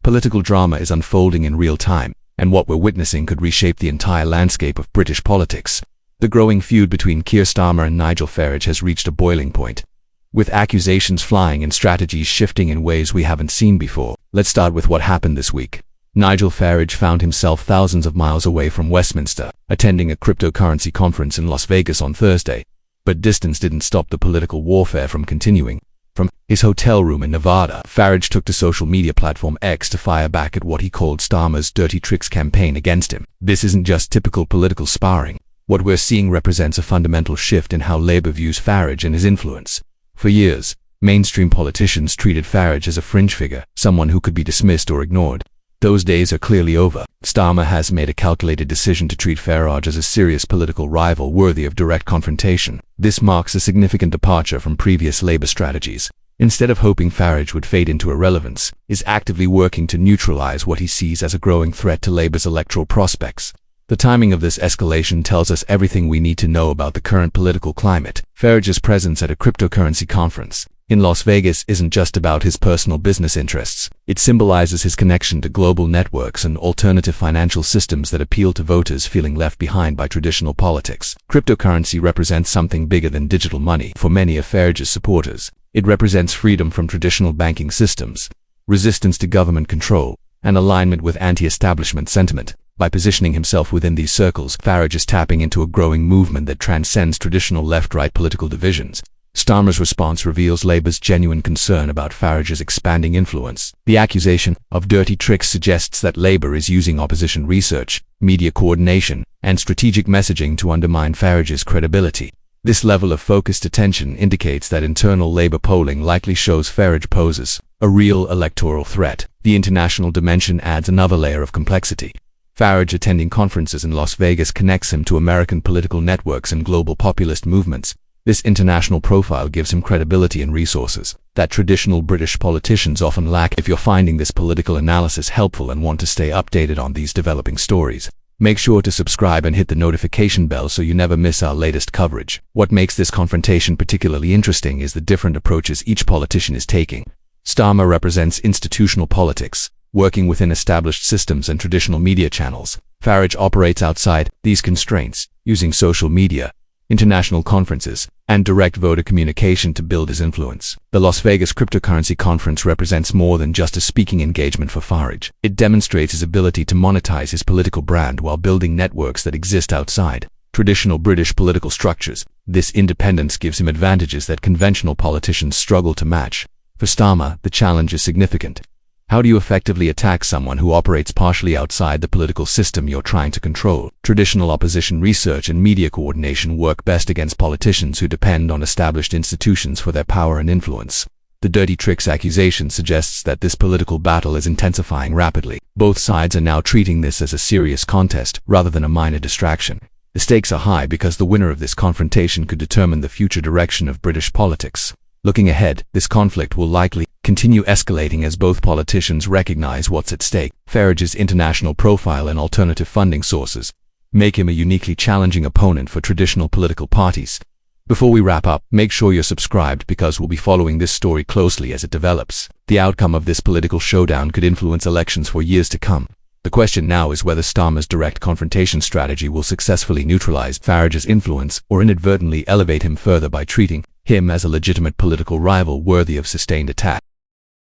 Political drama is unfolding in real time, and what we're witnessing could reshape the entire landscape of British politics. The growing feud between Keir Starmer and Nigel Farage has reached a boiling point, with accusations flying and strategies shifting in ways we haven't seen before. Let's start with what happened this week. Nigel Farage found himself thousands of miles away from Westminster, attending a cryptocurrency conference in Las Vegas on Thursday. But distance didn't stop the political warfare from continuing. From his hotel room in Nevada, Farage took to social media platform X to fire back at what he called Starmer's dirty tricks campaign against him. This isn't just typical political sparring. What we're seeing represents a fundamental shift in how Labour views Farage and his influence. For years, mainstream politicians treated Farage as a fringe figure, someone who could be dismissed or ignored. Those days are clearly over. Starmer has made a calculated decision to treat Farage as a serious political rival worthy of direct confrontation. This marks a significant departure from previous Labour strategies. Instead of hoping Farage would fade into irrelevance, is actively working to neutralize what he sees as a growing threat to Labour's electoral prospects. The timing of this escalation tells us everything we need to know about the current political climate. Farage's presence at a cryptocurrency conference in Las Vegas isn't just about his personal business interests. It symbolizes his connection to global networks and alternative financial systems that appeal to voters feeling left behind by traditional politics. Cryptocurrency represents something bigger than digital money for many of Farage's supporters. It represents freedom from traditional banking systems, resistance to government control, and alignment with anti-establishment sentiment. By positioning himself within these circles, Farage is tapping into a growing movement that transcends traditional left-right political divisions. Starmer's response reveals Labour's genuine concern about Farage's expanding influence. The accusation of dirty tricks suggests that Labour is using opposition research, media coordination, and strategic messaging to undermine Farage's credibility. This level of focused attention indicates that internal Labour polling likely shows Farage poses a real electoral threat. The international dimension adds another layer of complexity. Farage attending conferences in Las Vegas connects him to American political networks and global populist movements. This international profile gives him credibility and resources that traditional British politicians often lack. If you're finding this political analysis helpful and want to stay updated on these developing stories, make sure to subscribe and hit the notification bell so you never miss our latest coverage. What makes this confrontation particularly interesting is the different approaches each politician is taking. Starmer represents institutional politics, working within established systems and traditional media channels. Farage operates outside these constraints, using social media, international conferences, and direct voter communication to build his influence. The Las Vegas cryptocurrency conference represents more than just a speaking engagement for Farage. It demonstrates his ability to monetize his political brand while building networks that exist outside traditional British political structures. This independence gives him advantages that conventional politicians struggle to match. For Starmer, the challenge is significant. How do you effectively attack someone who operates partially outside the political system you're trying to control? Traditional opposition research and media coordination work best against politicians who depend on established institutions for their power and influence. The dirty tricks accusation suggests that this political battle is intensifying rapidly. Both sides are now treating this as a serious contest rather than a minor distraction. The stakes are high because the winner of this confrontation could determine the future direction of British politics. Looking ahead, this conflict will likely continue escalating as both politicians recognize what's at stake. Farage's international profile and alternative funding sources make him a uniquely challenging opponent for traditional political parties. Before we wrap up, make sure you're subscribed because we'll be following this story closely as it develops. The outcome of this political showdown could influence elections for years to come. The question now is whether Starmer's direct confrontation strategy will successfully neutralize Farage's influence or inadvertently elevate him further by treating him as a legitimate political rival worthy of sustained attack.